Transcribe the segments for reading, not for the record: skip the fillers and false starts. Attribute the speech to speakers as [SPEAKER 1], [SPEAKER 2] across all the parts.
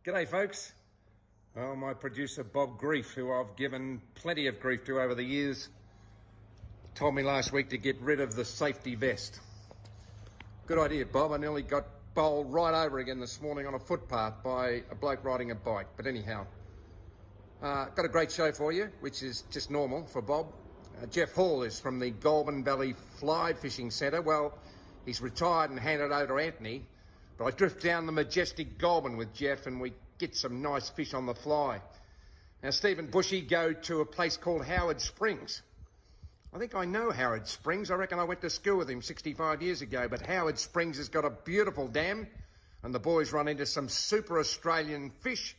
[SPEAKER 1] G'day folks. Well, my producer Bob Grief, who I've given plenty of grief to over the years, told me last week to get rid of the safety vest. Good idea, Bob. I nearly got bowled right over again this morning on a footpath by a bloke riding a bike. But anyhow, got a great show for you, which is just normal for Bob. Geoff Hall is from the Goulburn Valley Fly Fishing Centre. Well, he's retired and handed over to Anthony, but I drift down the majestic Goulburn with Geoff and we get some nice fish on the fly. Now, Steve and Bushy go to a place called Howard Springs. I think I know Howard Springs. I reckon I went to school with him 65 years ago, but Howard Springs has got a beautiful dam and the boys run into some super Australian fish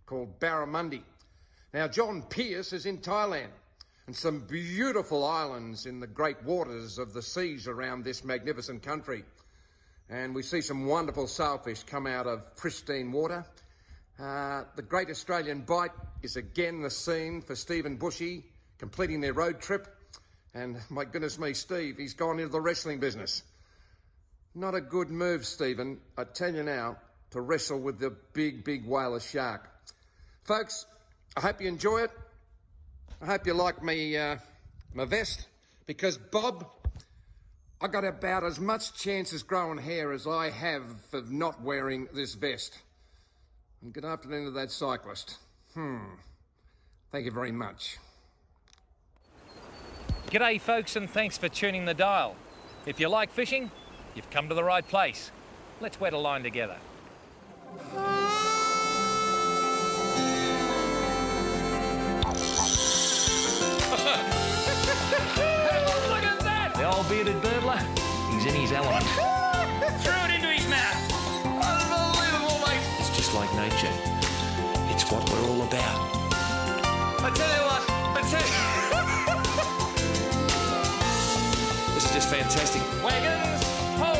[SPEAKER 1] called Barramundi. Now, John Pearce is in Thailand and some beautiful islands in the great waters of the seas around this magnificent country. And we see some wonderful sailfish come out of pristine water. The Great Australian Bight is again the scene for Steve and Bushy completing their road trip. And my goodness me, Steve, he's gone into the wrestling business. Not a good move, Stephen, I tell you now, to wrestle with the big whaler shark. Folks, I hope you enjoy it. I hope you like my vest, because Bob, I got about as much chance as growing hair as I have of not wearing this vest. And good afternoon to that cyclist. Thank you very much.
[SPEAKER 2] G'day folks, and thanks for tuning the dial. If you like fishing, you've come to the right place. Let's wet a line together.
[SPEAKER 3] Hey,
[SPEAKER 2] Look at that! The old bearded birdler, he's in his element. Throw it into his mouth. Unbelievable, mate.
[SPEAKER 3] it's just like nature. It's what we're all about.
[SPEAKER 2] I tell you what,
[SPEAKER 3] This is just fantastic.
[SPEAKER 2] Wagons, ho!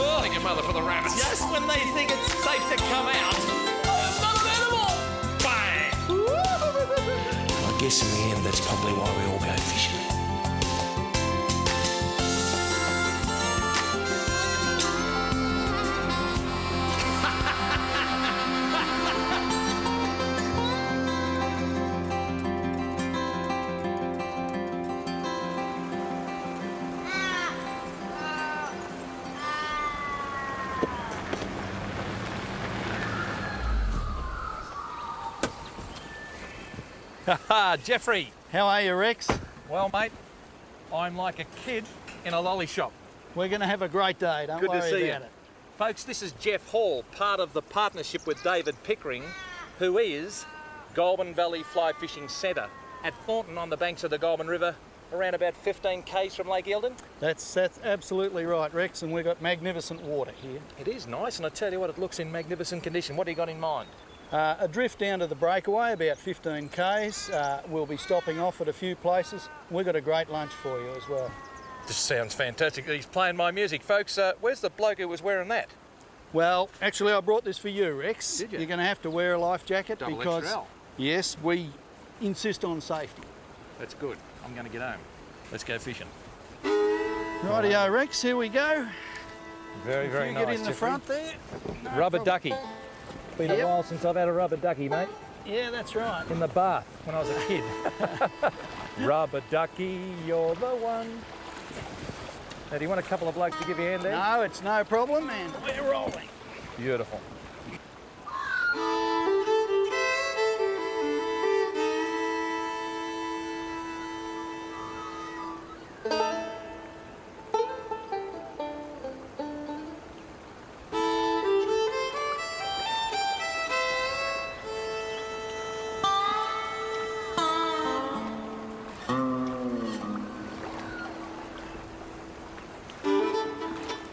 [SPEAKER 2] Oh, thank your mother for the rabbits. Just when they think it's safe to come out, it's not an animal. Bang!
[SPEAKER 3] I guess in the end, that's probably why we all go fishing.
[SPEAKER 2] Haha, Jeffrey.
[SPEAKER 4] How are you, Rex?
[SPEAKER 2] Well, mate, I'm like a kid in a lolly shop.
[SPEAKER 4] We're going to have a great day, don't
[SPEAKER 2] Good to
[SPEAKER 4] worry
[SPEAKER 2] see
[SPEAKER 4] about
[SPEAKER 2] you.
[SPEAKER 4] it.
[SPEAKER 2] Folks, this is Geoff Hall, part of the partnership with David Pickering, who is Goulburn Valley Fly Fishing Centre at Thornton on the banks of the Goulburn River, around about 15 k's from Lake Eildon.
[SPEAKER 4] That's absolutely right, Rex, and we've got magnificent water here.
[SPEAKER 2] It is nice, and I tell you what, it looks in magnificent condition. What do you got in mind?
[SPEAKER 4] A drift down to the breakaway, about 15 k's. We'll be stopping off at a few places. We've got a great lunch for you as well.
[SPEAKER 2] This sounds fantastic. He's playing my music. Folks, where's the bloke who was wearing that?
[SPEAKER 4] Well, actually, I brought this for you, Rex.
[SPEAKER 2] Did you?
[SPEAKER 4] You're going to have to wear a life jacket
[SPEAKER 2] Double
[SPEAKER 4] because,
[SPEAKER 2] XL.
[SPEAKER 4] yes, we insist on safety.
[SPEAKER 2] That's good. I'm going to get home. Let's go fishing.
[SPEAKER 4] Rightio, Rex, here we go.
[SPEAKER 2] Very, very
[SPEAKER 4] You
[SPEAKER 2] nice.
[SPEAKER 4] get in the
[SPEAKER 2] Jeffrey.
[SPEAKER 4] front there. No
[SPEAKER 2] Rubber
[SPEAKER 4] problem.
[SPEAKER 2] ducky. Been a
[SPEAKER 4] Yep.
[SPEAKER 2] while since I've had a rubber ducky, mate.
[SPEAKER 4] Yeah, that's right.
[SPEAKER 2] In the bath when I was a kid. Rubber ducky, you're the one. Now, do you want a couple of blokes to give you a hand there?
[SPEAKER 4] No, it's no problem, and we're rolling.
[SPEAKER 2] Beautiful.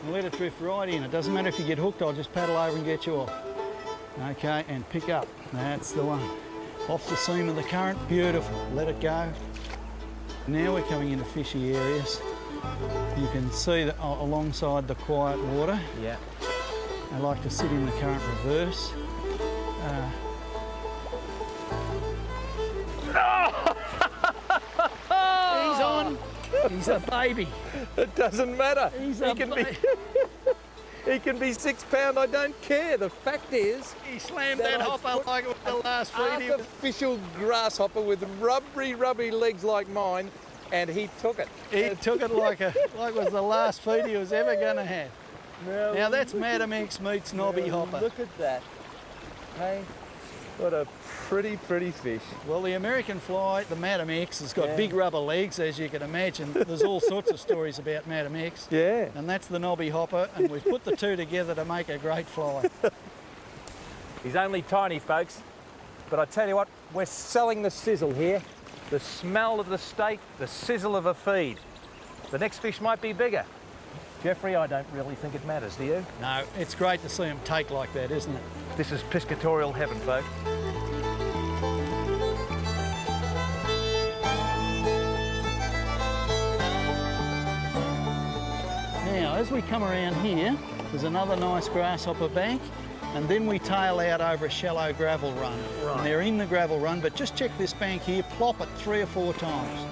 [SPEAKER 4] Let it drift right in. It doesn't matter if you get hooked, I'll just paddle over and get you off. Okay, and pick up. That's the one. Off the seam of the current, beautiful. Let it go. Now we're coming into fishy areas. You can see that alongside the quiet water.
[SPEAKER 2] Yeah.
[SPEAKER 4] I like to sit in the current reverse. He's on. He's a baby.
[SPEAKER 2] It doesn't matter.
[SPEAKER 4] He's
[SPEAKER 2] He
[SPEAKER 4] a
[SPEAKER 2] can be.
[SPEAKER 4] baby.
[SPEAKER 2] He can be 6 pound, I don't care. The fact is,
[SPEAKER 4] He slammed that hopper like it was the last feed.
[SPEAKER 2] artificial grasshopper with rubbery legs like mine, and he took it.
[SPEAKER 4] He took it like it was the last feed he was ever going to have. Now that's Madam X meets Nobby Hopper.
[SPEAKER 2] Look at that. Hey, what a pretty fish.
[SPEAKER 4] Well, the American fly, the Madam X, has got big rubber legs, as you can imagine. There's all sorts of stories about Madam X.
[SPEAKER 2] Yeah.
[SPEAKER 4] And that's the Nobby Hopper, and we've put the two together to make a great fly.
[SPEAKER 2] He's only tiny, folks, but I tell you what, we're selling the sizzle here. The smell of the steak, the sizzle of a feed. The next fish might be bigger. Jeffrey, I don't really think it matters, do you?
[SPEAKER 4] No, it's great to see them take like that, isn't it?
[SPEAKER 2] This is piscatorial heaven, folks.
[SPEAKER 4] Now, as we come around here, there's another nice grasshopper bank, and then we tail out over a shallow gravel run.
[SPEAKER 2] Right.
[SPEAKER 4] And they're in the gravel run, but just check this bank here, plop it 3 or 4 times.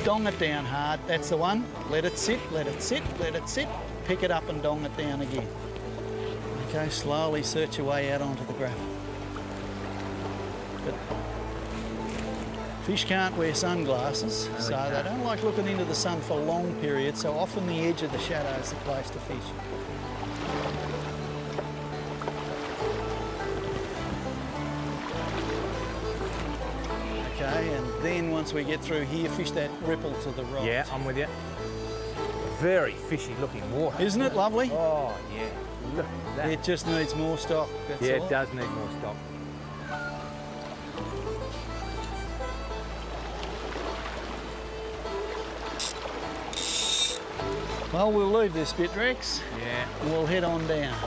[SPEAKER 4] Dong it down hard, that's the one. Let it sit, let it sit, let it sit. Pick it up and dong it down again. Okay, slowly search your way out onto the gravel. But fish can't wear sunglasses, so they don't like looking into the sun for long periods, so often the edge of the shadow is the place to fish. Okay, and then once we get through here, fish that ripple to the right.
[SPEAKER 2] Yeah, I'm with you. Very fishy looking water.
[SPEAKER 4] Isn't it lovely?
[SPEAKER 2] Oh, yeah. Look at that.
[SPEAKER 4] It just needs more stock, that's all.
[SPEAKER 2] It does need more stock.
[SPEAKER 4] Well, we'll leave this bit, Rex.
[SPEAKER 2] Yeah.
[SPEAKER 4] And we'll head on down.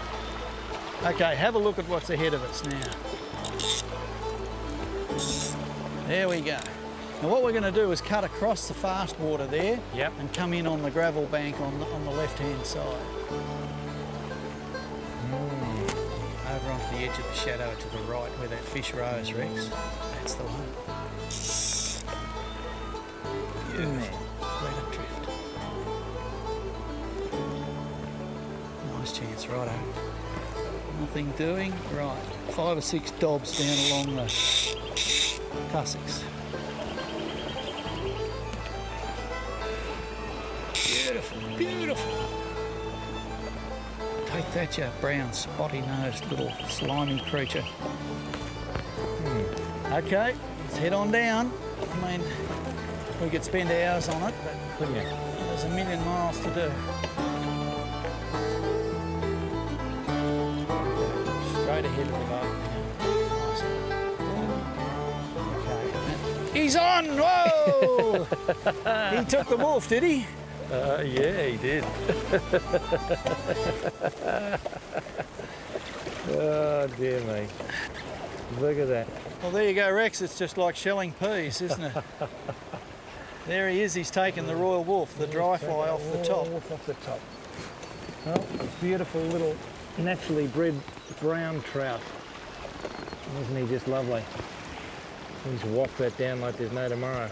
[SPEAKER 4] Okay, have a look at what's ahead of us now. There we go. Now what we're going to do is cut across the fast water there.
[SPEAKER 2] Yep.
[SPEAKER 4] And come in on the gravel bank on the left-hand side. Over onto the edge of the shadow to the right where that fish rose, Rex. That's the one. Beautiful. Let it drift. Nice chance, righto. Nothing doing. Right. 5 or 6 dobs down along the tussocks. Beautiful, beautiful. Take that, you brown, spotty-nosed little slimy creature. Okay, let's head on down. I mean, we could spend hours on it, but there's a million miles to do. Straight ahead of the boat now. Nice. Okay. He's on! Whoa! He took the wolf, did he?
[SPEAKER 2] Yeah, he did. Oh, dear me. Look at that.
[SPEAKER 4] Well, there you go, Rex. It's just like shelling peas, isn't it? There he is. He's taken the royal wolf, the dry fly off the top.
[SPEAKER 2] Wolf off the top. Oh, a beautiful little naturally bred brown trout. Isn't he just lovely? Just walk that down like there's no tomorrow.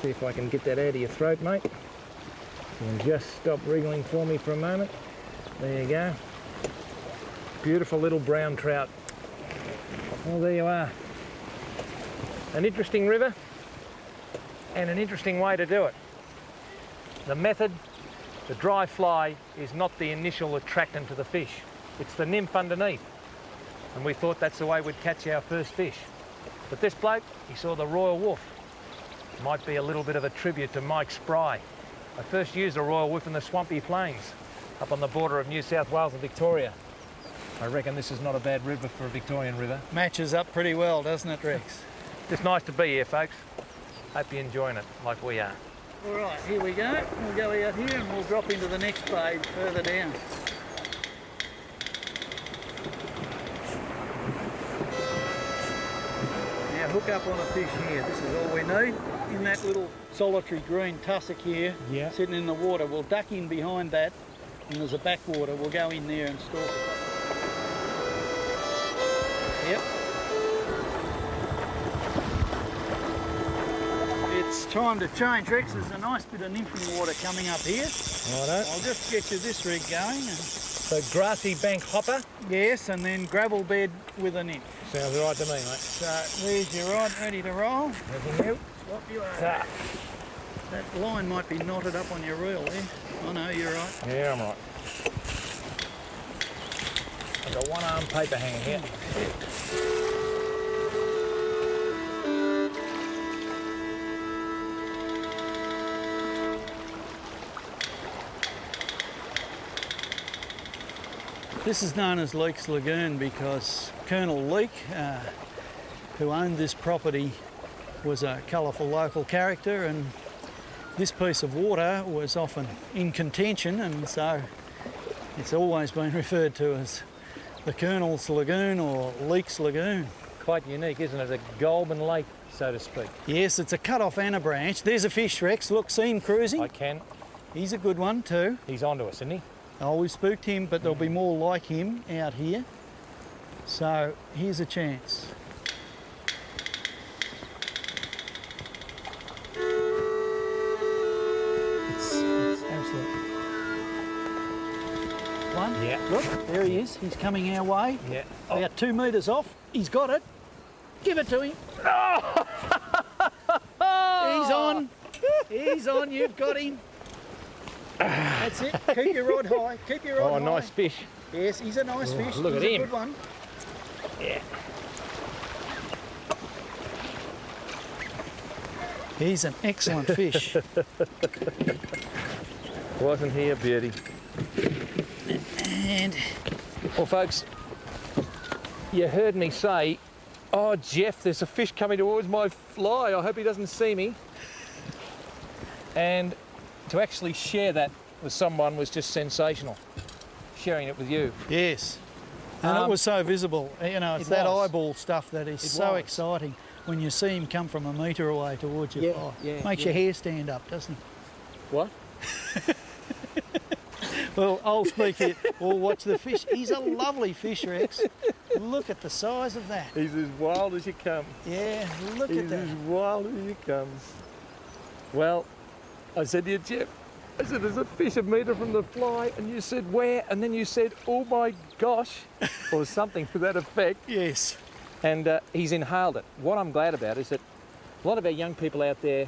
[SPEAKER 2] See if I can get that out of your throat, mate. You can just stop wriggling for me for a moment. There you go. Beautiful little brown trout. Well, there you are. An interesting river and an interesting way to do it. The method, the dry fly, is not the initial attractant to the fish. It's the nymph underneath. And we thought that's the way we'd catch our first fish. But this bloke, he saw the royal wolf. Might be a little bit of a tribute to Mike Spry. I first used a royal wolf in the swampy plains up on the border of New South Wales and Victoria. I reckon this is not a bad river for a Victorian river.
[SPEAKER 4] Matches up pretty well, doesn't it, Rex?
[SPEAKER 2] It's nice to be here, folks. Hope you're enjoying it like we are.
[SPEAKER 4] All right, here we go. We'll go out here and we'll drop into the next bay further down. Now hook up on a fish here. This is all we need. In that little solitary green tussock here, sitting in the water, we'll duck in behind that, and there's a backwater. We'll go in there and stalk it. Yep. It's time to change, Rex. There's a nice bit of nymphing water coming up here.
[SPEAKER 2] Righto.
[SPEAKER 4] I'll just get you this rig going. And,
[SPEAKER 2] So grassy bank hopper.
[SPEAKER 4] yes, and then gravel bed with a nymph.
[SPEAKER 2] Sounds right to me, mate.
[SPEAKER 4] So there's your rod ready to roll.
[SPEAKER 2] Thank you.
[SPEAKER 4] Swap you over. That line might be knotted up on your reel there. Oh no, you're right.
[SPEAKER 2] Yeah, I'm right. I've got one arm paper hanging here.
[SPEAKER 4] This is known as Leek's Lagoon because Colonel Leek, who owned this property, was a colourful local character, and this piece of water was often in contention, and so it's always been referred to as the Colonel's Lagoon or Leek's Lagoon.
[SPEAKER 2] Quite unique, isn't it? A Goulburn lake, so to speak.
[SPEAKER 4] Yes, it's a cut-off and a branch. There's a fish, Rex. Look, see him cruising?
[SPEAKER 2] I can.
[SPEAKER 4] He's a good one too.
[SPEAKER 2] He's onto us, isn't he?
[SPEAKER 4] Oh, we spooked him, but there'll be more like him out here. So here's a chance. It's absolute. One.
[SPEAKER 2] Yeah.
[SPEAKER 4] Look, there he is. He's coming our way.
[SPEAKER 2] Yeah.
[SPEAKER 4] About 2 metres off. He's got it. Give it to him. He's on. He's on. You've got him. That's it. Keep your rod high. Keep your rod high.
[SPEAKER 2] Oh, nice fish.
[SPEAKER 4] Yes, he's a nice fish.
[SPEAKER 2] Look
[SPEAKER 4] He's
[SPEAKER 2] at
[SPEAKER 4] a
[SPEAKER 2] him.
[SPEAKER 4] good one.
[SPEAKER 2] Yeah.
[SPEAKER 4] He's an excellent fish.
[SPEAKER 2] Wasn't he a beauty?
[SPEAKER 4] And
[SPEAKER 2] Well, folks, you heard me say, oh, Geoff, there's a fish coming towards my fly. I hope he doesn't see me. And to actually share that with someone was just sensational. Sharing it with you.
[SPEAKER 4] yes, and it was so visible. You know, it's
[SPEAKER 2] It
[SPEAKER 4] that
[SPEAKER 2] was.
[SPEAKER 4] eyeball stuff that is
[SPEAKER 2] It
[SPEAKER 4] so
[SPEAKER 2] was.
[SPEAKER 4] exciting when you see him come from a metre away towards you.
[SPEAKER 2] Yeah,
[SPEAKER 4] Oh,
[SPEAKER 2] yeah,
[SPEAKER 4] makes your hair stand up, doesn't it?
[SPEAKER 2] What?
[SPEAKER 4] Well, I'll speak here. Or watch the fish. He's a lovely fish, Rex. Look at the size of that.
[SPEAKER 2] He's as wild as you come.
[SPEAKER 4] Yeah, look at that.
[SPEAKER 2] wild as you come. Well, I said to you, Geoff, I said, there's a fish a metre from the fly, and you said, where? And then you said, oh my gosh, or something to that effect.
[SPEAKER 4] Yes.
[SPEAKER 2] And he's inhaled it. What I'm glad about is that a lot of our young people out there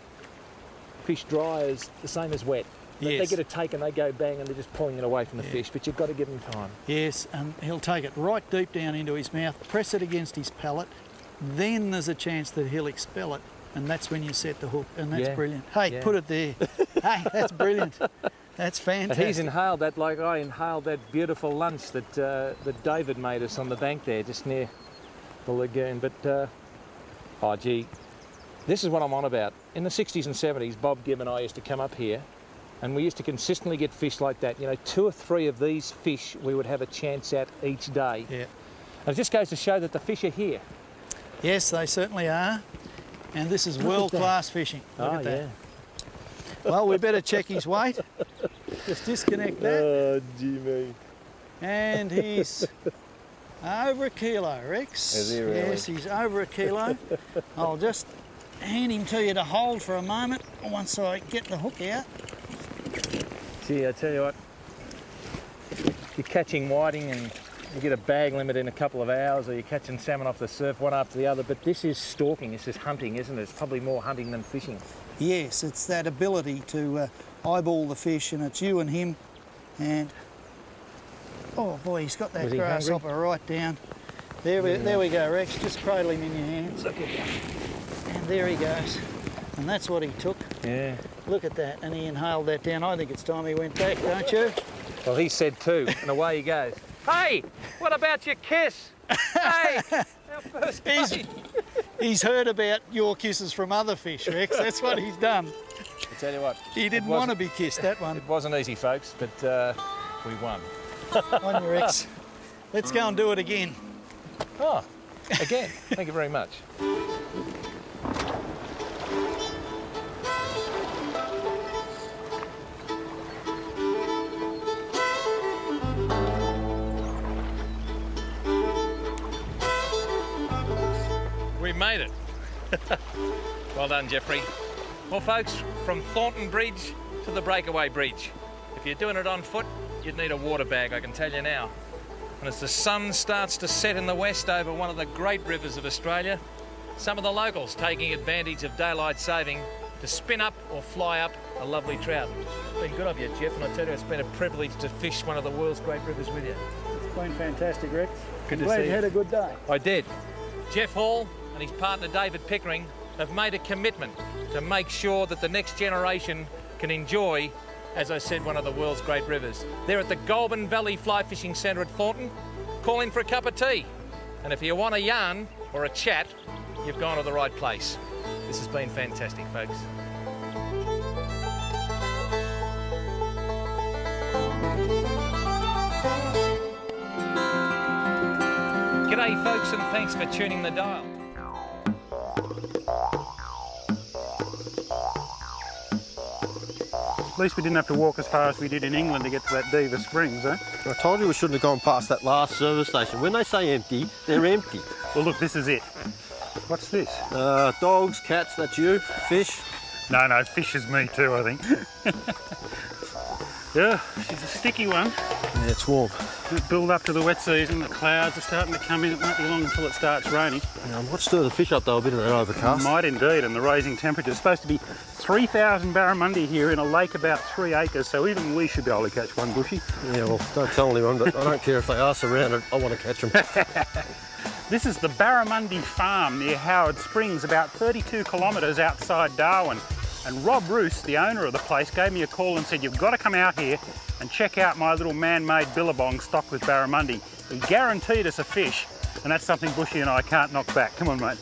[SPEAKER 2] fish dry as the same as wet. They
[SPEAKER 4] Yes.
[SPEAKER 2] get a take and they go bang and they're just pulling it away from the fish, but you've got to give them time.
[SPEAKER 4] Yes, and he'll take it right deep down into his mouth, press it against his palate, then there's a chance that he'll expel it, and that's when you set the hook, and that's
[SPEAKER 2] Yeah,
[SPEAKER 4] brilliant. Hey,
[SPEAKER 2] yeah.
[SPEAKER 4] put it there. Hey, that's brilliant. That's
[SPEAKER 2] But
[SPEAKER 4] fantastic.
[SPEAKER 2] he's inhaled that like I inhaled that beautiful lunch that that David made us on the bank there, just near the lagoon. But, oh gee, this is what I'm on about. In the 60s and 70s, Bob Gibb and I used to come up here, and we used to consistently get fish like that. You know, 2 or 3 of these fish we would have a chance at each day.
[SPEAKER 4] Yeah.
[SPEAKER 2] And it just goes to show that the fish are here.
[SPEAKER 4] Yes, they certainly are. And this is world-class fishing. Look at that. Well, we better check his weight. Just disconnect that.
[SPEAKER 2] Oh, gee me.
[SPEAKER 4] And he's over a kilo, Rex.
[SPEAKER 2] Is he really?
[SPEAKER 4] Yes, he's over a kilo. I'll just hand him to you to hold for a moment once I get the hook out.
[SPEAKER 2] Gee, I tell you what, you're catching whiting and you get a bag limit in a couple of hours, or you're catching salmon off the surf one after the other, but this is stalking, this is hunting, isn't it? It's probably more hunting than fishing.
[SPEAKER 4] Yes, it's that ability to eyeball the fish, and it's you and him. And oh boy, he's got that
[SPEAKER 2] Was he
[SPEAKER 4] grasshopper right down. There we go, Rex. Just cradle him in your hands. Look at that. And there he goes. And that's what he took.
[SPEAKER 2] Yeah.
[SPEAKER 4] Look at that. And he inhaled that down. I think it's time he went back, don't you?
[SPEAKER 2] Well, he said 2, and away he goes. Hey, what about your kiss? Hey, our first date.
[SPEAKER 4] He's heard about your kisses from other fish, Rex. That's what he's done.
[SPEAKER 2] I tell you what.
[SPEAKER 4] He didn't want to be kissed, that one.
[SPEAKER 2] It wasn't easy, folks, but we won.
[SPEAKER 4] On your Rex. Let's go and do it again.
[SPEAKER 2] Oh, again, thank you very much. We made it. Well done, Jeffrey. Well folks, from Thornton Bridge to the Breakaway Bridge. If you're doing it on foot, you'd need a water bag, I can tell you now. And as the sun starts to set in the west over one of the great rivers of Australia, some of the locals taking advantage of daylight saving to spin up or fly up a lovely trout. It's been good of you, Geoff, and I tell you, it's been a privilege to fish one of the world's great rivers with you.
[SPEAKER 4] It's been fantastic, Rex.
[SPEAKER 2] Good to
[SPEAKER 4] Glad
[SPEAKER 2] see
[SPEAKER 4] you
[SPEAKER 2] you.
[SPEAKER 4] had a good day.
[SPEAKER 2] I did. Geoff Hall and his partner David Pickering have made a commitment to make sure that the next generation can enjoy, as I said, one of the world's great rivers. They're at the Goulburn Valley Fly Fishing Centre at Thornton. Call in for a cup of tea. And if you want a yarn or a chat, you've gone to the right place. This has been fantastic, folks. G'day, folks, and thanks for tuning the dial.
[SPEAKER 4] At least we didn't have to walk as far as we did in England to get to that Diva Springs, eh?
[SPEAKER 5] I told you we shouldn't have gone past that last service station. When they say empty, they're empty.
[SPEAKER 4] Well, look, this is it. What's this?
[SPEAKER 5] Dogs, cats, that's you. Fish.
[SPEAKER 4] No, fish is me too, I think. Yeah, she's a sticky one.
[SPEAKER 5] Yeah, it's warm.
[SPEAKER 4] It'll build up to the wet season, the clouds are starting to come in. It won't be long until it starts raining.
[SPEAKER 5] Might stir the fish up though, a bit of that overcast.
[SPEAKER 4] Might indeed, and the raising temperature. It's supposed to be 3,000 barramundi here in a lake about 3 acres, so even we should be able to catch one, Bushy.
[SPEAKER 5] Yeah, well, don't tell anyone, but I don't care if they are surrounded. I want to catch them.
[SPEAKER 4] This is the Barramundi farm near Howard Springs, about 32 kilometres outside Darwin. And Rob Roos, the owner of the place, gave me a call and said, you've got to come out here and check out my little man-made billabong stocked with barramundi. He guaranteed us a fish, and that's something Bushy and I can't knock back. Come on, mate.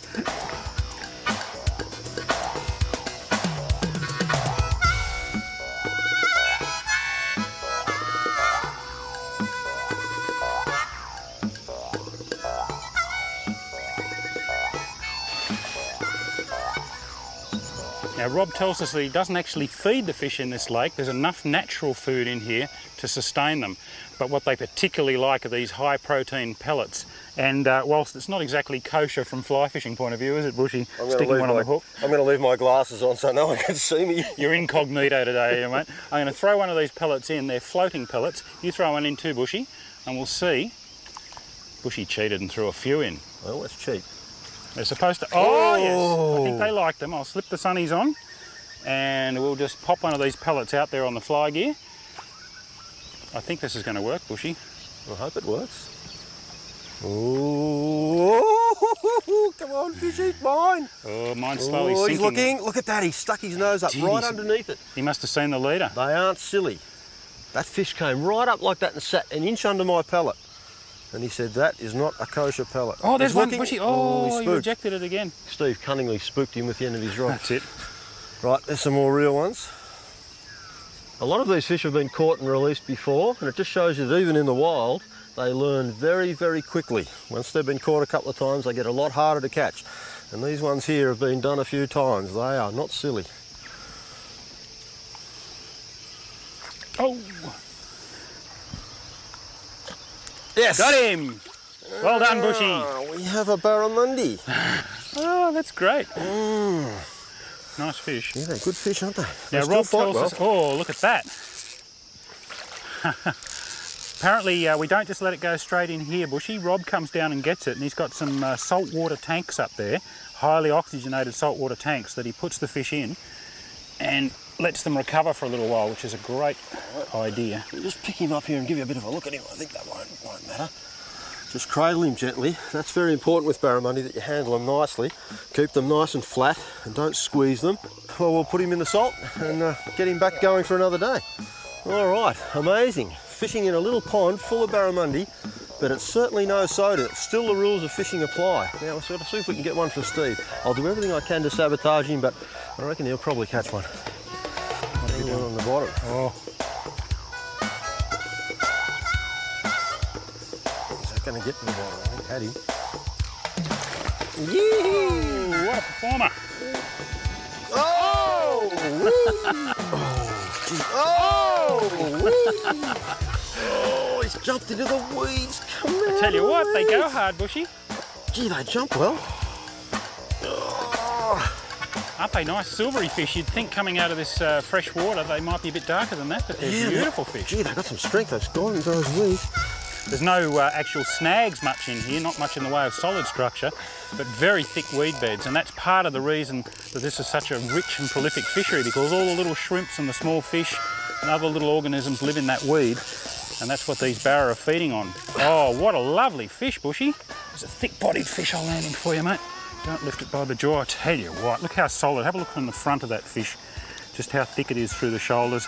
[SPEAKER 4] Now Rob tells us that he doesn't actually feed the fish in this lake. There's enough natural food in here to sustain them. But what they particularly like are these high protein pellets. And whilst it's not exactly kosher from fly fishing point of view, is it, Bushy? Sticking one on the hook.
[SPEAKER 5] I'm going to leave my glasses on so no one can see me.
[SPEAKER 4] You're incognito today, mate. I'm going to throw one of these pellets in. They're floating pellets. You throw one in too, Bushy, and we'll see. Bushy cheated and threw a few in.
[SPEAKER 5] Well, that's cheap.
[SPEAKER 4] They're supposed to... Oh, yes! I think they like them. I'll slip the sunnies on and we'll just pop one of these pellets out there on the fly gear. I think this is going to work, Bushy.
[SPEAKER 5] I hope it works. Oh, come on, fishy, mine.
[SPEAKER 4] Oh, mine's slowly sinking.
[SPEAKER 5] He's looking. Look at that. He stuck his nose up right underneath it.
[SPEAKER 4] He must have seen the leader.
[SPEAKER 5] They aren't silly. That fish came right up like that and sat an inch under my pellet. And he said, that is not a kosher pellet.
[SPEAKER 4] Oh, there's one,
[SPEAKER 5] looking.
[SPEAKER 4] Bushy.
[SPEAKER 5] He
[SPEAKER 4] Oh, he
[SPEAKER 5] spooked.
[SPEAKER 4] rejected it again.
[SPEAKER 5] Steve cunningly spooked him with the end of his rod.
[SPEAKER 4] That's it.
[SPEAKER 5] Right, there's some more real ones. A lot of these fish have been caught and released before, and it just shows you that even in the wild, they learn very, very quickly. Once they've been caught a couple of times, they get a lot harder to catch. And these ones here have been done a few times. They are not silly.
[SPEAKER 4] Oh!
[SPEAKER 5] Yes!
[SPEAKER 4] Got him! Well done, Bushy.
[SPEAKER 5] We have a barramundi.
[SPEAKER 4] Oh, that's great. Nice fish.
[SPEAKER 5] Yeah, they're good fish, aren't they?
[SPEAKER 4] Now, Rob tells us... Oh, look at that. Apparently, we don't just let it go straight in here, Bushy. Rob comes down and gets it, and he's got some saltwater tanks up there, highly oxygenated saltwater tanks that he puts the fish in and lets them recover for a little while, which is a great idea.
[SPEAKER 5] We'll just pick him up here and give you a bit of a look at him. I think that won't matter. Just cradle him gently. That's very important with barramundi, that you handle them nicely. Keep them nice and flat and don't squeeze them. Well, we'll put him in the salt and get him back going for another day. All right, amazing. Fishing in a little pond full of barramundi, but it's certainly no soda. Still the rules of fishing apply. Now we'll sort of see if we can get one from Steve. I'll do everything I can to sabotage him, but I reckon he'll probably catch one. There's one on the bottom.
[SPEAKER 4] Oh.
[SPEAKER 5] Going to get to the bottom. I think had him.
[SPEAKER 4] Yee! What a performer!
[SPEAKER 5] Oh! Oh! He's jumped into the weeds. Come on.
[SPEAKER 4] I tell you what, they go hard, Bushy.
[SPEAKER 5] Gee, they jump well. Oh.
[SPEAKER 6] Aren't they nice silvery fish? You'd think coming out of this fresh water they might be a bit darker than that, but they're beautiful fish.
[SPEAKER 5] Gee, they've got some strength, those Goulburn guys with.
[SPEAKER 6] There's no actual snags much in here, not much in the way of solid structure, but very thick weed beds, and that's part of the reason that this is such a rich and prolific fishery, because all the little shrimps and the small fish and other little organisms live in that weed, and that's what these barra are feeding on. Oh, what a lovely fish, Bushy. There's a thick-bodied fish I'll land him for you, mate. Don't lift it by the jaw, I tell you what. Look how solid. Have a look on the front of that fish, just how thick it is through the shoulders.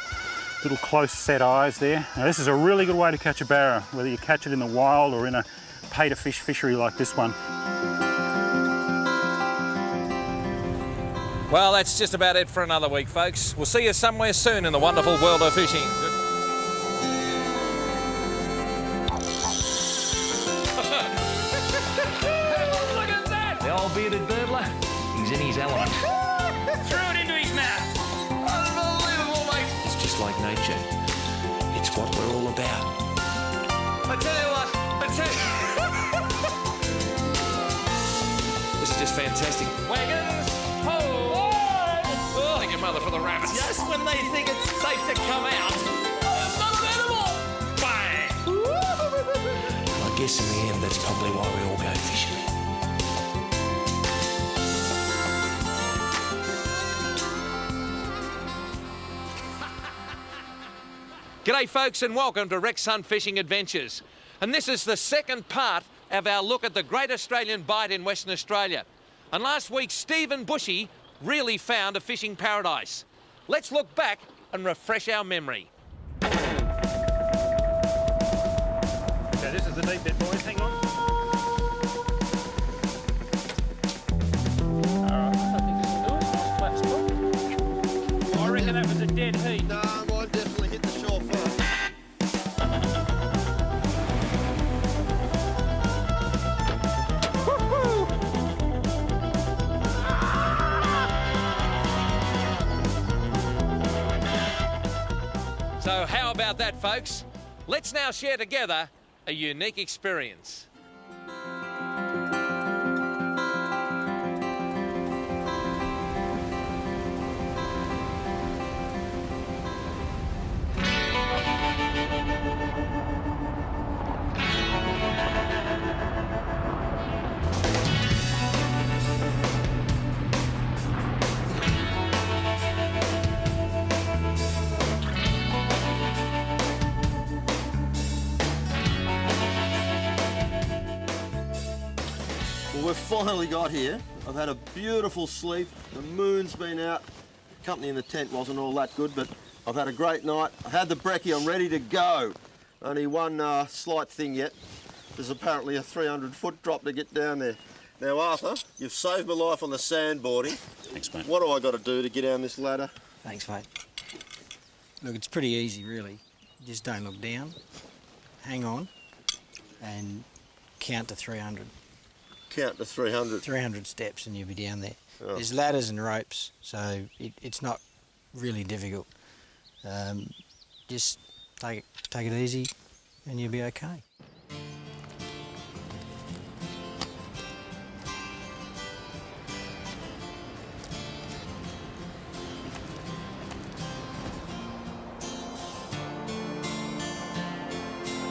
[SPEAKER 6] Little close set eyes there. Now this is a really good way to catch a barra, whether you catch it in the wild or in a pay-to-fish fishery like this one.
[SPEAKER 2] Well, that's just about it for another week, folks. We'll see you somewhere soon in the wonderful world of fishing. Look at that! The old bearded burbler, he's in his element. Throw it into his mouth. Unbelievable, mate.
[SPEAKER 3] It's just like nature. It's what we're all about.
[SPEAKER 2] I tell you what, this is just fantastic. Wagons, ho! Oh, thank your mother for the rabbits. Just when they think it's safe to come out. Unbelievable! Bang!
[SPEAKER 3] I guess in the end, that's probably why we all go fishing.
[SPEAKER 2] G'day folks and welcome to Rex Hunt Fishing Adventures. And this is the second part of our look at the Great Australian Bight in Western Australia. And last week, Steve and Bushy really found a fishing paradise. Let's look back and refresh our memory.
[SPEAKER 6] Okay, this is the deep bit, boys. Hang on. Alright, I think this will do it. Nice flat spot. I reckon that was a dead heat.
[SPEAKER 5] No, mine definitely hit the shore first.
[SPEAKER 2] So how about that, folks? Let's now share together a unique experience.
[SPEAKER 5] Well, we've finally got here. I've had a beautiful sleep. The moon's been out. Company in the tent wasn't all that good, but I've had a great night. I had the brekkie, I'm ready to go. Only one slight thing yet. There's apparently a 300-foot drop to get down there. Now, Arthur, you've saved my life on the sandboarding.
[SPEAKER 6] Thanks, mate.
[SPEAKER 5] What do I got to do to get down this ladder?
[SPEAKER 7] Thanks, mate. Look, it's pretty easy, really. You just don't look down, hang on, and count to 300.
[SPEAKER 5] Count to 300.
[SPEAKER 7] 300 steps and you'll be down there.
[SPEAKER 5] Oh.
[SPEAKER 7] There's ladders and ropes, so it's not really difficult. Just take it easy and you'll be okay.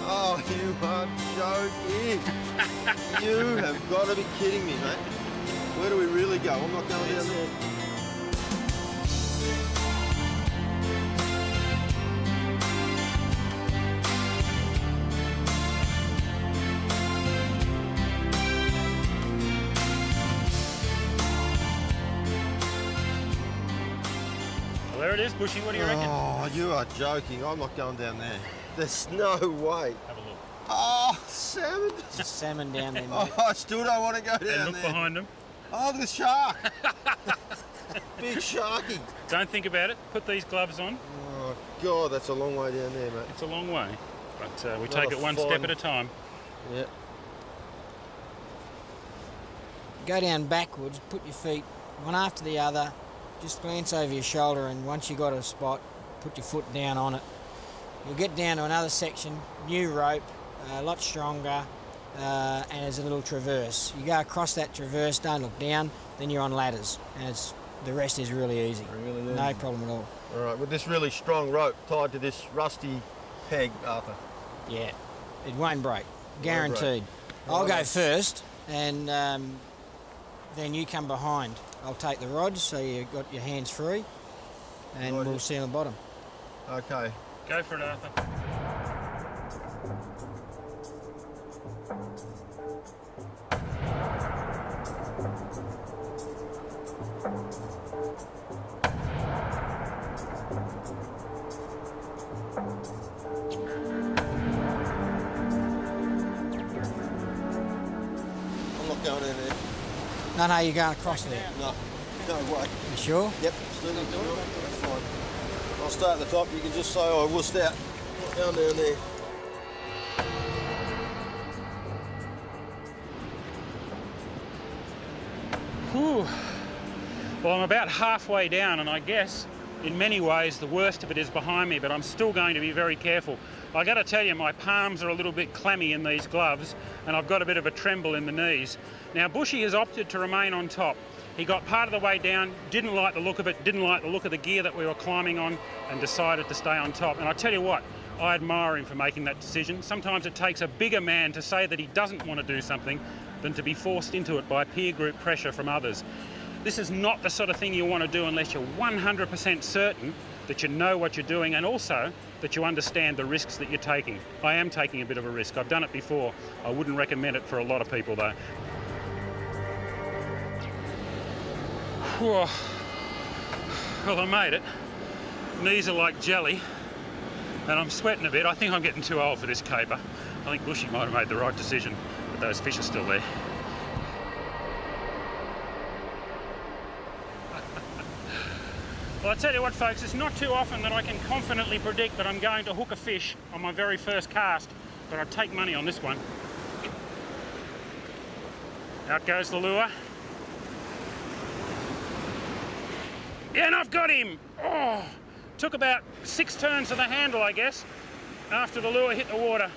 [SPEAKER 5] Oh, you are joking. You have got to be kidding me, mate. Where do we really go? I'm not going down there.
[SPEAKER 6] Well, there it is, Bushy. What do you reckon?
[SPEAKER 5] Oh, you are joking. I'm not going down there. There's no way.
[SPEAKER 6] Have a look.
[SPEAKER 5] Oh, salmon.
[SPEAKER 7] There's salmon down there, mate.
[SPEAKER 5] Oh, I still don't want to go down
[SPEAKER 6] And look
[SPEAKER 5] there.
[SPEAKER 6] behind them.
[SPEAKER 5] Oh, look at the shark. Big sharky.
[SPEAKER 6] Don't think about it. Put these gloves on.
[SPEAKER 5] Oh, God, that's a long way down there, mate.
[SPEAKER 6] It's a long way, but we
[SPEAKER 5] Another
[SPEAKER 6] take it one step at a time.
[SPEAKER 5] Yeah.
[SPEAKER 7] Go down backwards, put your feet one after the other, just glance over your shoulder, and once you got a spot, put your foot down on it. You'll get down to another section, new rope, a lot stronger, and there's a little traverse. You go across that traverse, don't look down, then you're on ladders, and it's the rest is really easy.
[SPEAKER 5] Really easy.
[SPEAKER 7] No problem at all.
[SPEAKER 5] All right, with this really strong rope tied to this rusty peg, Arthur.
[SPEAKER 7] Yeah, it won't break, guaranteed. I'll go first, and then you come behind. I'll take the rods so you've got your hands free, and we'll see on the bottom.
[SPEAKER 5] Okay.
[SPEAKER 6] Go for it, Arthur.
[SPEAKER 5] I'm not going in there.
[SPEAKER 7] No, you're going across there.
[SPEAKER 5] No, no way.
[SPEAKER 7] You sure?
[SPEAKER 5] Yep, that's fine. I'll start at the top. You can just say I wussed out. Down there.
[SPEAKER 6] Whew. Well, I'm about halfway down, and I guess in many ways the worst of it is behind me, but I'm still going to be very careful. I got to tell you, my palms are a little bit clammy in these gloves, and I've got a bit of a tremble in the knees. Now, Bushy has opted to remain on top. He got part of the way down, didn't like the look of it, didn't like the look of the gear that we were climbing on, and decided to stay on top. And I tell you what, I admire him for making that decision. Sometimes it takes a bigger man to say that he doesn't want to do something than to be forced into it by peer group pressure from others. This is not the sort of thing you want to do unless you're 100% certain that you know what you're doing, and also that you understand the risks that you're taking. I am taking a bit of a risk. I've done it before. I wouldn't recommend it for a lot of people though. Whew. Well, I made it. Knees are like jelly, and I'm sweating a bit. I think I'm getting too old for this caper. I think Bushy might have made the right decision, but those fish are still there. Well, I tell you what, folks, it's not too often that I can confidently predict that I'm going to hook a fish on my very first cast, but I'd take money on this one. Out goes the lure. And I've got him! Oh, took about 6 turns of the handle, I guess, after the lure hit the water,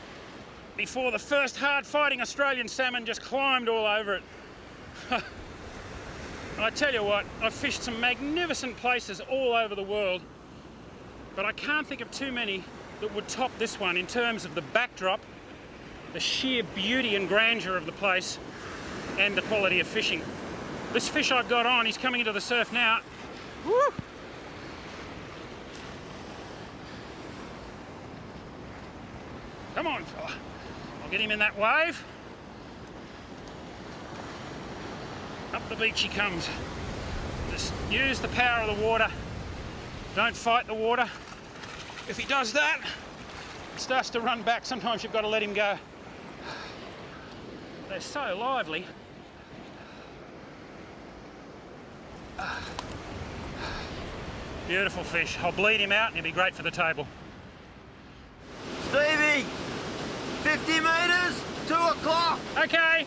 [SPEAKER 6] before the first hard-fighting Australian salmon just climbed all over it. I tell you what, I've fished some magnificent places all over the world, but I can't think of too many that would top this one in terms of the backdrop, the sheer beauty and grandeur of the place, and the quality of fishing. This fish I've got on, he's coming into the surf now. Woo! Come on, fella. I'll get him in that wave. Up the beach he comes. Just use the power of the water. Don't fight the water. If he does that, it starts to run back. Sometimes you've got to let him go. They're so lively. Beautiful fish. I'll bleed him out and he'll be great for the table.
[SPEAKER 5] Stevie, 50 metres, 2 o'clock.
[SPEAKER 6] Okay.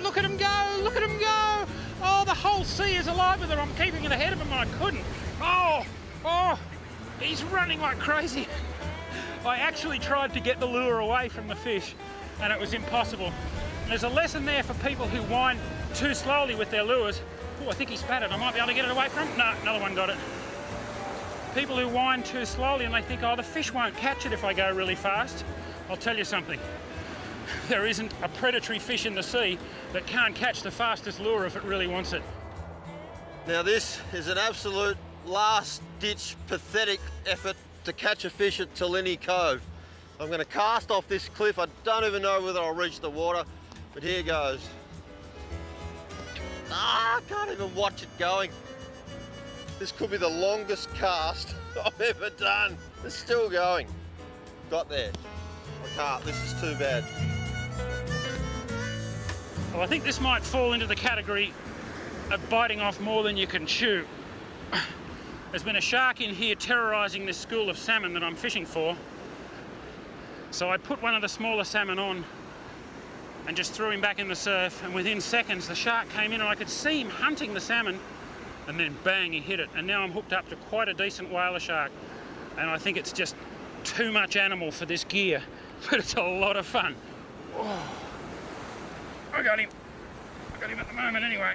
[SPEAKER 6] Look at him go! Look at him go! Oh, the whole sea is alive with her. I'm keeping it ahead of him and I couldn't. Oh, he's running like crazy. I actually tried to get the lure away from the fish and it was impossible. And there's a lesson there for people who wind too slowly with their lures. Oh, I think he spat it. I might be able to get it away from him. No, another one got it. People who wind too slowly and they think, oh, the fish won't catch it if I go really fast. I'll tell you something. There isn't a predatory fish in the sea that can't catch the fastest lure if it really wants it.
[SPEAKER 5] Now this is an absolute last-ditch pathetic effort to catch a fish at Tillini Cove. I'm going to cast off this cliff. I don't even know whether I'll reach the water, but here goes. I can't even watch it going. This could be the longest cast I've ever done. It's still going. Got there. I can't. This is too bad.
[SPEAKER 6] Well, I think this might fall into the category of biting off more than you can chew. There's been a shark in here terrorising this school of salmon that I'm fishing for. So I put one of the smaller salmon on and just threw him back in the surf, and within seconds the shark came in and I could see him hunting the salmon, and then bang, he hit it. And now I'm hooked up to quite a decent whaler shark, and I think it's just too much animal for this gear, but it's a lot of fun. Oh, I got him at the moment anyway.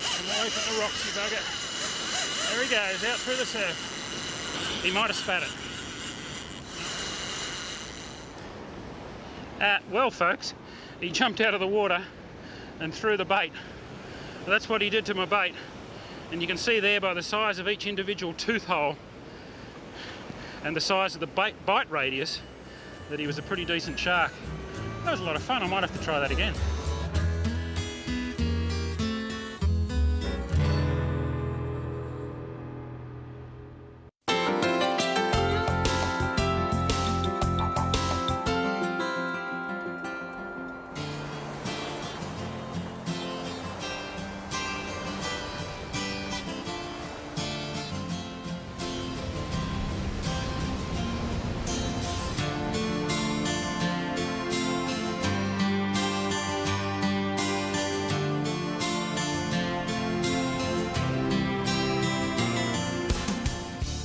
[SPEAKER 6] Come away from the rocks, you bugger. There he goes, out through the surf. He might have spat it. Well, folks, he jumped out of the water and threw the bait. Well, that's what he did to my bait. And you can see there by the size of each individual tooth hole and the size of the bite radius that he was a pretty decent shark. That was a lot of fun. I might have to try that again.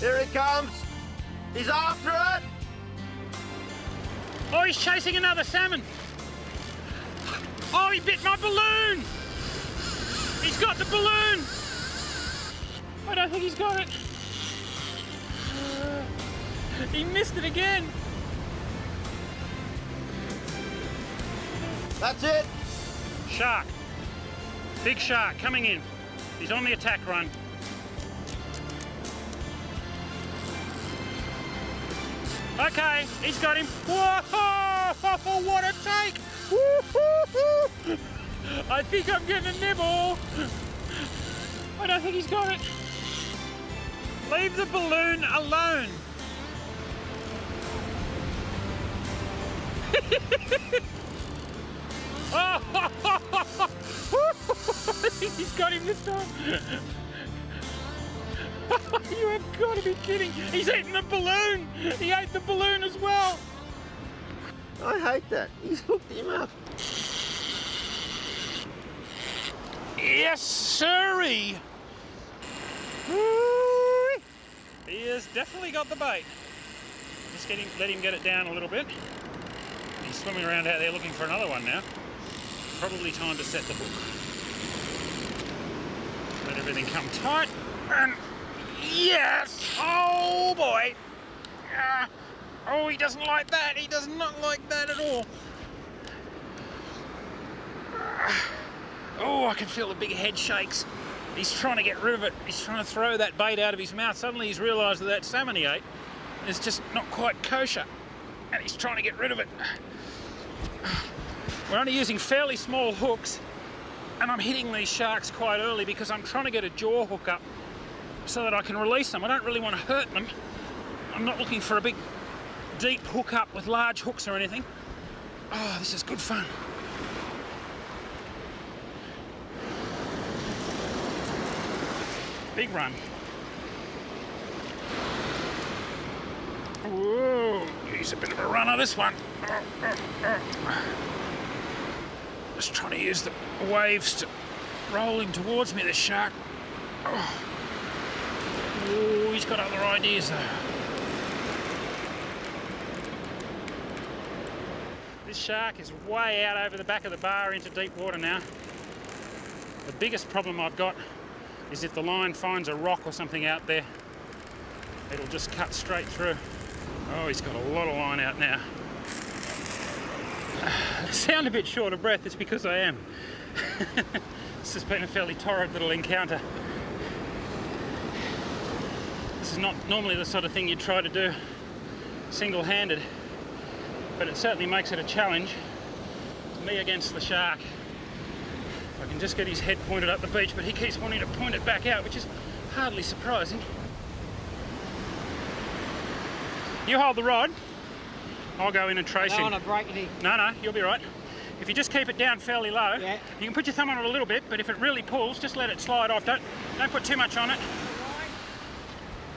[SPEAKER 5] Here he comes. He's after it.
[SPEAKER 6] Oh, he's chasing another salmon. Oh, he bit my balloon. He's got the balloon. I don't think he's got it. He missed it again.
[SPEAKER 5] That's it.
[SPEAKER 6] Shark. Big shark coming in. He's on the attack run. Okay, he's got him. Whoa! What a take! Woo-hoo-hoo. I think I'm getting a nibble. I don't think he's got it. Leave the balloon alone. I think he's got him this time. You have got to be kidding. He's eating the balloon. He ate the balloon as well.
[SPEAKER 5] I hate that. He's hooked him up.
[SPEAKER 6] Yes, sirree. He has definitely got the bait. Just let him get it down a little bit. He's swimming around out there looking for another one now. Probably time to set the hook. Let everything come tight. And yes! Oh boy! Oh, he doesn't like that. He does not like that at all. Oh, I can feel the big head shakes. He's trying to get rid of it. He's trying to throw that bait out of his mouth. Suddenly he's realised that that salmon he ate is just not quite kosher. And he's trying to get rid of it. We're only using fairly small hooks, and I'm hitting these sharks quite early because I'm trying to get a jaw hook up so that I can release them. I don't really want to hurt them. I'm not looking for a big, deep hook up with large hooks or anything. Oh, this is good fun. Big run. Whoa, he's a bit of a runner, this one. Just trying to use the waves to roll him towards me, this shark. Oh, he's got other ideas though. This shark is way out over the back of the bar into deep water now. The biggest problem I've got is if the line finds a rock or something out there, it'll just cut straight through. Oh, he's got a lot of line out now. I sound a bit short of breath, it's because I am. This has been a fairly torrid little encounter. This is not normally the sort of thing you'd try to do single-handed, but it certainly makes it a challenge. It's me against the shark. I can just get his head pointed up the beach, but he keeps wanting to point it back out, which is hardly surprising. You hold the rod. I'll go in and trace him.
[SPEAKER 7] I don't want to break any.
[SPEAKER 6] No, you'll be right. if you just keep it down fairly low,
[SPEAKER 7] Yeah.
[SPEAKER 6] you can put your thumb on it a little bit, but if it really pulls, just let it slide off. Don't put too much on it.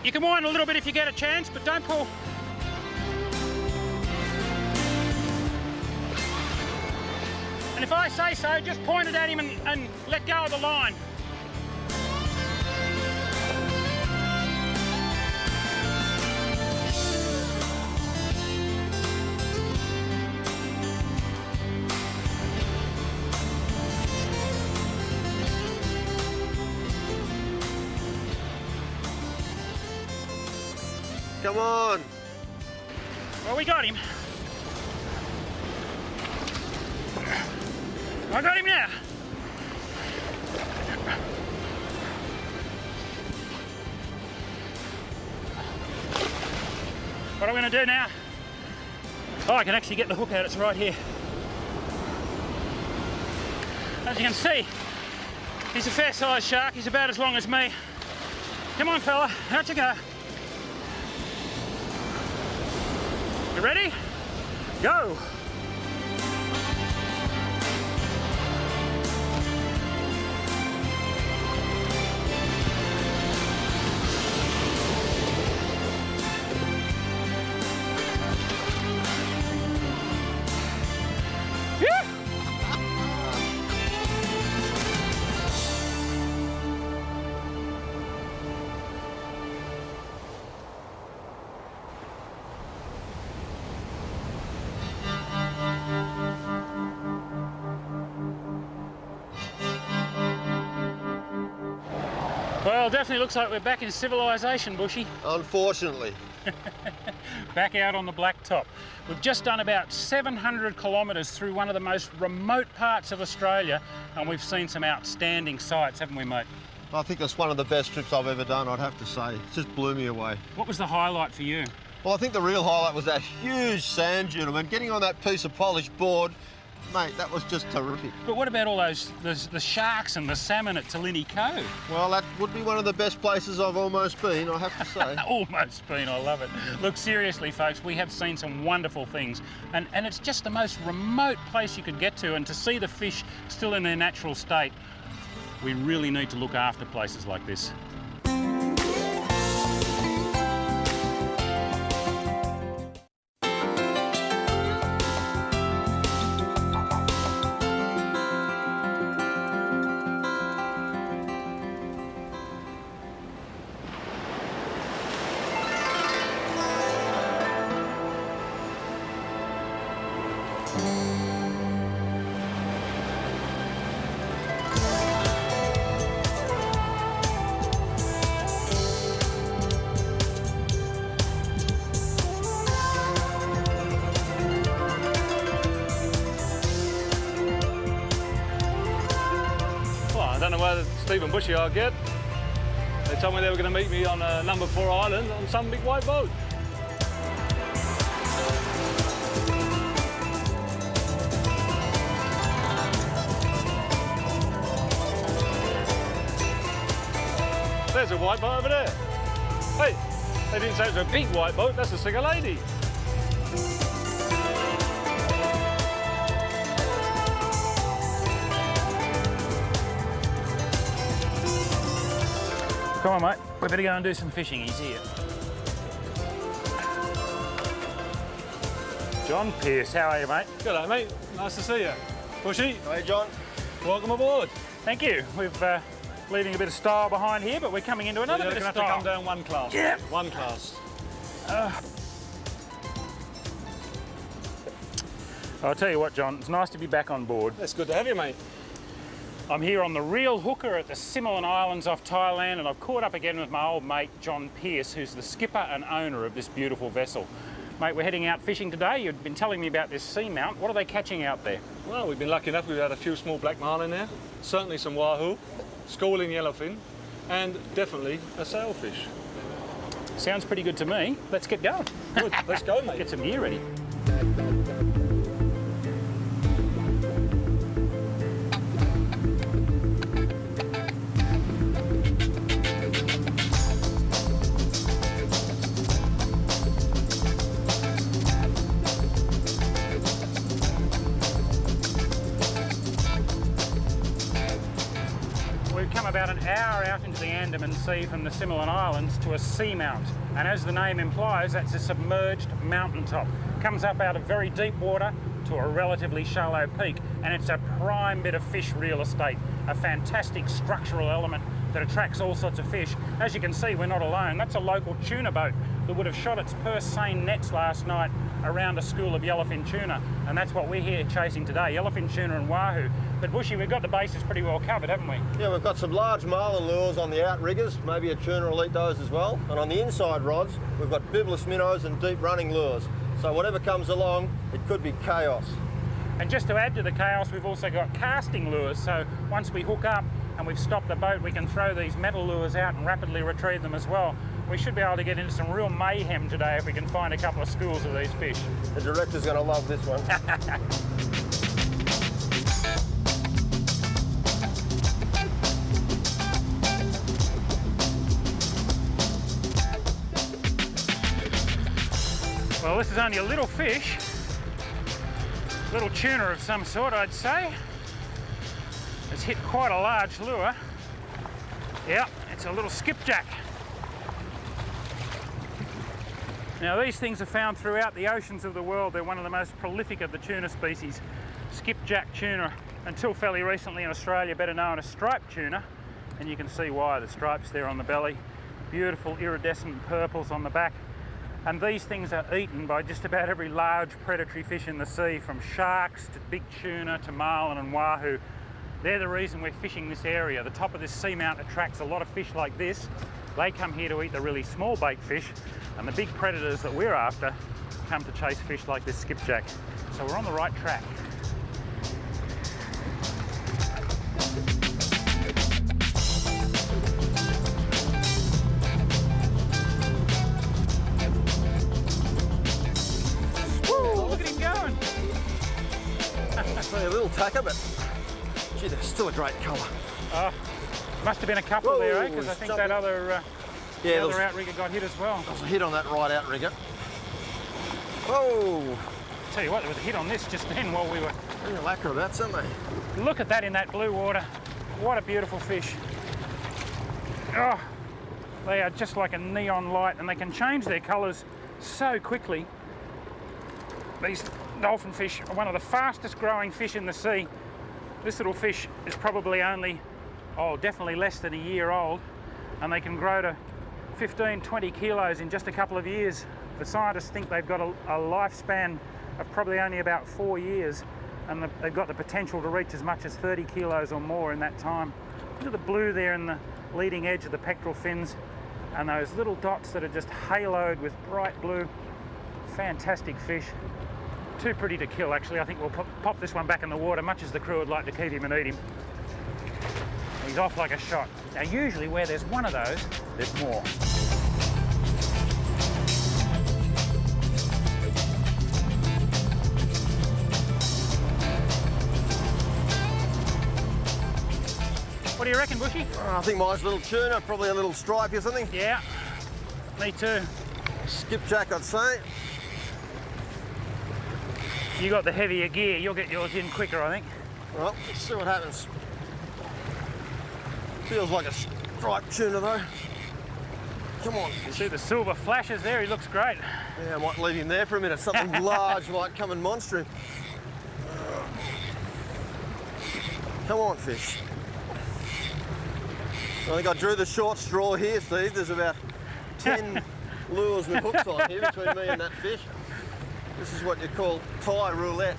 [SPEAKER 6] You can wind a little bit if you get a chance, but don't pull. And if I say so, just point it at him and let go of the line.
[SPEAKER 5] Come on.
[SPEAKER 6] Well, we got him. I got him now. What I'm going to do now? Oh, I can actually get the hook out. It's right here. As you can see, he's a fair-sized shark. He's about as long as me. Come on, fella. Out you go. You ready? Go! Well, definitely looks like we're back in civilization, Bushy.
[SPEAKER 5] Unfortunately.
[SPEAKER 6] Back out on the blacktop. We've just done about 700 kilometres through one of the most remote parts of Australia, and we've seen some outstanding sights, haven't we, mate?
[SPEAKER 5] I think it's one of the best trips I've ever done, I'd have to say. It just blew me away.
[SPEAKER 6] What was the highlight for you?
[SPEAKER 5] Well, I think the real highlight was that huge sand dune. I mean, getting on that piece of polished board, mate, that was just terrific.
[SPEAKER 6] But what about all the sharks and the salmon at Tillini Cove?
[SPEAKER 5] Well, that would be one of the best places I've almost been, I have to say.
[SPEAKER 6] Almost been, I love it. Look, seriously, folks, we have seen some wonderful things, and it's just the most remote place you could get to, and to see the fish still in their natural state, we really need to look after places like this.
[SPEAKER 8] I don't know whether Steve and Bushy I'll get. They told me they were going to meet me on number 4 island on some big white boat. There's a white boat over there. Hey, they didn't say it was a big white boat, that's a single lady.
[SPEAKER 6] Come on, mate. We better go and do some fishing. He's here. John Pearce, how are you, mate?
[SPEAKER 8] G'day, mate. Nice to see you. Bushy,
[SPEAKER 5] Hey, John.
[SPEAKER 8] welcome aboard.
[SPEAKER 6] Thank you. We're leaving a bit of style behind here, but we're coming into another
[SPEAKER 8] You're
[SPEAKER 6] bit
[SPEAKER 8] going
[SPEAKER 6] of
[SPEAKER 8] to have to
[SPEAKER 6] style.
[SPEAKER 8] come down one class.
[SPEAKER 6] Yeah.
[SPEAKER 8] One class.
[SPEAKER 6] I'll tell you what, John, it's nice to be back on board.
[SPEAKER 8] It's good to have you, mate.
[SPEAKER 6] I'm here on the Reel Hooker at the Similan Islands off Thailand, and I've caught up again with my old mate, John Pearce, who's the skipper and owner of this beautiful vessel. Mate, we're heading out fishing today. You've been telling me about this seamount. What are they catching out there?
[SPEAKER 8] Well, we've been lucky enough. We've had a few small black marlin there, certainly some wahoo, schooling yellowfin, and definitely a sailfish.
[SPEAKER 6] Sounds pretty good to me. Let's get going.
[SPEAKER 8] Good, let's go, mate.
[SPEAKER 6] Get some gear ready. We've come about an hour out into the Andaman Sea from the Similan Islands to a seamount, and as the name implies, that's a submerged mountaintop. Comes up out of very deep water to a relatively shallow peak, and it's a prime bit of fish real estate, a fantastic structural element that attracts all sorts of fish. As you can see, we're not alone. That's a local tuna boat that would have shot its Pearce seine nets last night around a school of yellowfin tuna, and that's what we're here chasing today, yellowfin tuna and wahoo. But Bushy, we've got the bases pretty well covered, haven't we?
[SPEAKER 5] Yeah, we've got some large marlin lures on the outriggers, maybe a tuna will eat those as well. And on the inside rods, we've got bibless minnows and deep running lures. So whatever comes along, it could be chaos.
[SPEAKER 6] And just to add to the chaos, we've also got casting lures, so once we hook up and we've stopped the boat, we can throw these metal lures out and rapidly retrieve them as well. We should be able to get into some real mayhem today if we can find a couple of schools of these fish.
[SPEAKER 5] The director's going to love this one.
[SPEAKER 6] Well, this is only a little fish, little tuna of some sort, I'd say. It's hit quite a large lure. Yeah, it's a little skipjack. Now, these things are found throughout the oceans of the world. They're one of the most prolific of the tuna species. Skipjack tuna, until fairly recently in Australia, better known as striped tuna. And you can see why, the stripes there on the belly. Beautiful iridescent purples on the back. And these things are eaten by just about every large predatory fish in the sea, from sharks to big tuna to marlin and wahoo. They're the reason we're fishing this area. The top of this seamount attracts a lot of fish like this. They come here to eat the really small bait fish, and the big predators that we're after come to chase fish like this skipjack. So we're on the right track.
[SPEAKER 5] A little tacker, but gee, they're still a great colour.
[SPEAKER 6] Must have been a couple
[SPEAKER 5] Whoa,
[SPEAKER 6] there, eh? Because I think that other,
[SPEAKER 5] yeah,
[SPEAKER 6] other outrigger got hit as well.
[SPEAKER 5] There was a hit on that right outrigger. Whoa!
[SPEAKER 6] Tell you what, there was a hit on this just then while we were...
[SPEAKER 5] Real acrobats, aren't they?
[SPEAKER 6] Look at that in that blue water. What a beautiful fish. Oh, they are just like a neon light, and they can change their colours so quickly. These dolphin fish are one of the fastest growing fish in the sea. This little fish is probably only, definitely less than a year old, and they can grow to 15, 20 kilos in just a couple of years. The scientists think they've got a lifespan of probably only about 4 years, and they've got the potential to reach as much as 30 kilos or more in that time. Look at the blue there in the leading edge of the pectoral fins, and those little dots that are just haloed with bright blue. Fantastic fish. Too pretty to kill, actually. I think we'll pop this one back in the water, much as the crew would like to keep him and eat him. He's off like a shot. Now, usually where there's one of those, there's more. What do you reckon, Bushy?
[SPEAKER 5] I think mine's a little tuna, probably a little stripe or something.
[SPEAKER 6] Yeah, me too.
[SPEAKER 5] Skipjack, I'd say.
[SPEAKER 6] You got the heavier gear, you'll get yours in quicker, I think.
[SPEAKER 5] Well, let's see what happens. Feels like a striped tuna though. Come on.
[SPEAKER 6] See the silver flashes there, he looks great.
[SPEAKER 5] Yeah, I might leave him there for a minute. Something large might come and monster him. Come on, fish. I think I drew the short straw here, Steve. There's about 10 lures with hooks on here between me and that fish. This is what you call Thai roulette.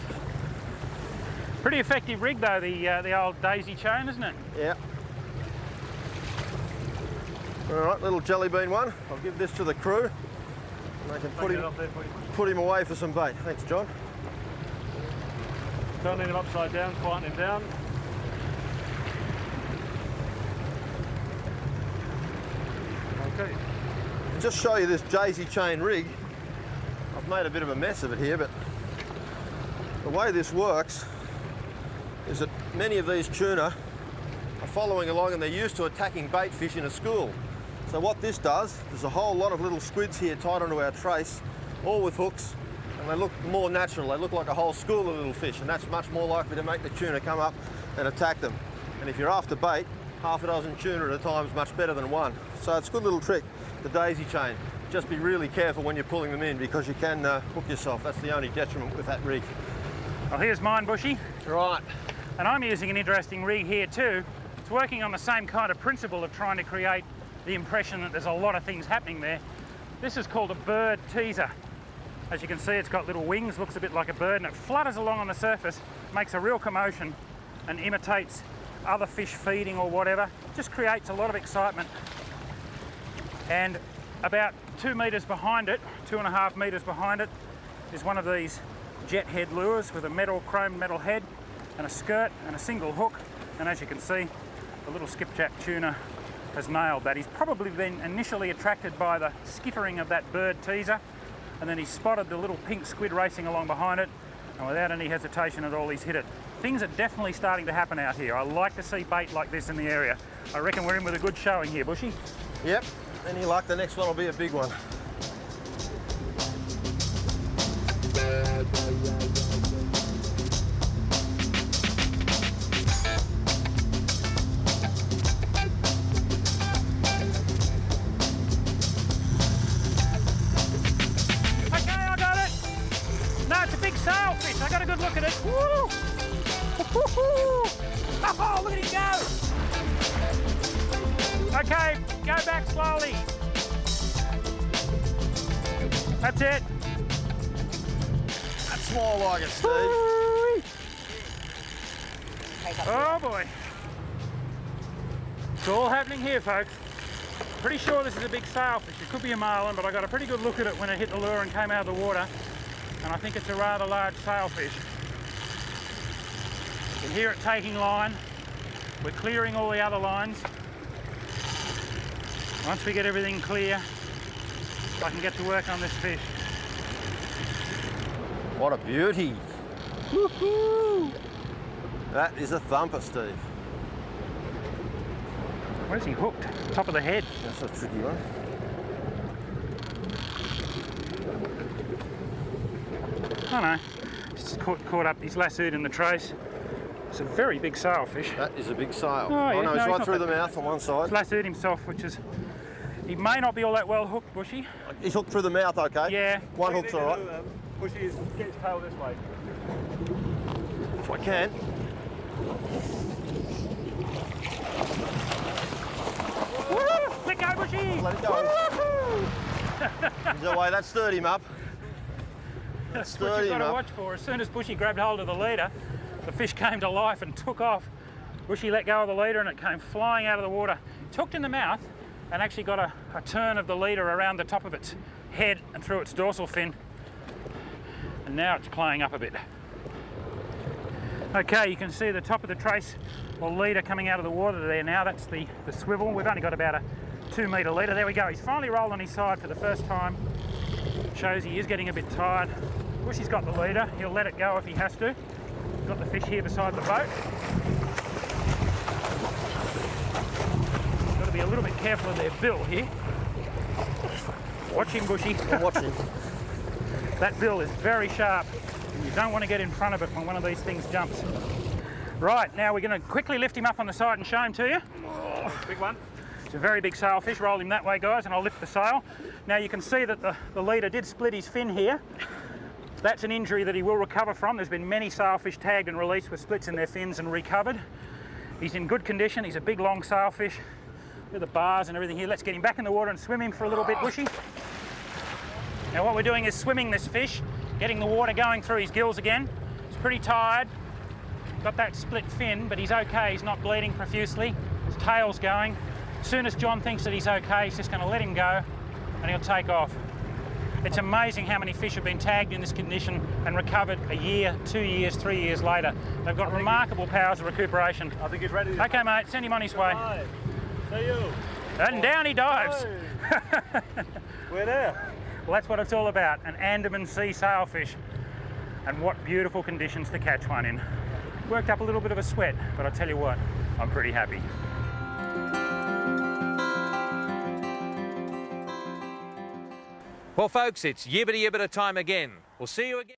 [SPEAKER 6] Pretty effective rig though, the old daisy chain, isn't it?
[SPEAKER 5] Yeah. All right, little jelly bean one. I'll give this to the crew, and they can put him away for some bait. Thanks, John.
[SPEAKER 8] Turning him upside down, quieten him down. Okay.
[SPEAKER 5] Just show you this daisy chain rig. I've made a bit of a mess of it here, but the way this works is that many of these tuna are following along and they're used to attacking bait fish in a school. So what this does, there's a whole lot of little squids here tied onto our trace, all with hooks, and they look more natural. They look like a whole school of little fish, and that's much more likely to make the tuna come up and attack them. And if you're after bait, half a dozen tuna at a time is much better than one. So it's a good little trick, the daisy chain. Just be really careful when you're pulling them in because you can hook yourself. That's the only detriment with that rig.
[SPEAKER 6] Well, here's mine, Bushy.
[SPEAKER 5] Right.
[SPEAKER 6] And I'm using an interesting rig here too. It's working on the same kind of principle of trying to create the impression that there's a lot of things happening there. This is called a bird teaser. As you can see, it's got little wings, looks a bit like a bird, and it flutters along on the surface, makes a real commotion and imitates other fish feeding or whatever. Just creates a lot of excitement. And about 2 metres behind it, 2.5 metres behind it, is one of these jet head lures with a chrome metal head and a skirt and a single hook. And as you can see, the little skipjack tuna has nailed that. He's probably been initially attracted by the skittering of that bird teaser, and then he spotted the little pink squid racing along behind it, and without any hesitation at all, he's hit it. Things are definitely starting to happen out here. I like to see bait like this in the area. I reckon we're in with a good showing here, Bushy.
[SPEAKER 5] Yep, any luck, the next one will be a big one.
[SPEAKER 6] Sailfish, I got a good look at it. Woo! Oh, look at him go! Okay, go back slowly. That's it.
[SPEAKER 5] That's more like it, Steve.
[SPEAKER 6] Oh boy. It's all happening here, folks. Pretty sure this is a big sailfish. It could be a marlin, but I got a pretty good look at it when it hit the lure and came out of the water. And I think it's a rather large sailfish. You can hear it taking line. We're clearing all the other lines. Once we get everything clear, I can get to work on this fish.
[SPEAKER 5] What a beauty. Woohoo! That is a thumper, Steve.
[SPEAKER 6] Where's he hooked? Top of the head.
[SPEAKER 5] That's a tricky one.
[SPEAKER 6] Oh no, just caught up, he's lassoed in the trace. It's a very big sailfish.
[SPEAKER 5] That is a big sail.
[SPEAKER 6] Oh, yeah,
[SPEAKER 5] no, he's
[SPEAKER 6] no,
[SPEAKER 5] right through the mouth on one side.
[SPEAKER 6] He's lassoed himself, which is, he may not be all that well hooked, Bushy.
[SPEAKER 5] He's hooked through the mouth, okay?
[SPEAKER 6] Yeah.
[SPEAKER 5] One hook's all right.
[SPEAKER 8] Bushy, get his tail this way.
[SPEAKER 5] If I can.
[SPEAKER 6] Woo! Let go, Bushy!
[SPEAKER 5] Let it go. He's away, that stirred him up.
[SPEAKER 6] That's what you've got to watch for. As soon as Bushy grabbed hold of the leader, the fish came to life and took off. Bushy let go of the leader and it came flying out of the water. It's hooked in the mouth and actually got a turn of the leader around the top of its head and through its dorsal fin. And now it's playing up a bit. Okay, you can see the top of the trace or leader coming out of the water there now. That's the swivel. We've only got about a 2 metre leader. There we go. He's finally rolled on his side for the first time. Shows he is getting a bit tired. Bushy's got the leader. He'll let it go if he has to. Got the fish here beside the boat. Got to be a little bit careful of their bill here. Watch him, Bushy.
[SPEAKER 5] I'm watching.
[SPEAKER 6] That bill is very sharp. And you don't want to get in front of it when one of these things jumps. Right, now we're going to quickly lift him up on the side and show him to you.
[SPEAKER 8] Oh, big one.
[SPEAKER 6] It's a very big sailfish. Roll him that way, guys, and I'll lift the sail. Now you can see that the leader did split his fin here. That's an injury that he will recover from. There's been many sailfish tagged and released with splits in their fins and recovered. He's in good condition. He's a big, long sailfish. Look at the bars and everything here. Let's get him back in the water and swim him for a little bit, Bushy. Now what we're doing is swimming this fish, getting the water going through his gills again. He's pretty tired. Got that split fin, but he's okay. He's not bleeding profusely. His tail's going. As soon as John thinks that he's okay, he's just going to let him go and he'll take off. It's amazing how many fish have been tagged in this condition and recovered a year, 2 years, 3 years later. They've got remarkable powers of recuperation.
[SPEAKER 8] I think he's ready.
[SPEAKER 6] Okay, mate, send him on his way.
[SPEAKER 8] Bye. See you.
[SPEAKER 6] And down he dives.
[SPEAKER 8] We're there.
[SPEAKER 6] Well, that's what it's all about, an Andaman sea sailfish. And what beautiful conditions to catch one in. Worked up a little bit of a sweat, but I tell you what, I'm pretty happy.
[SPEAKER 2] Well, folks, it's Yibbida Yibbida time again. We'll see you again.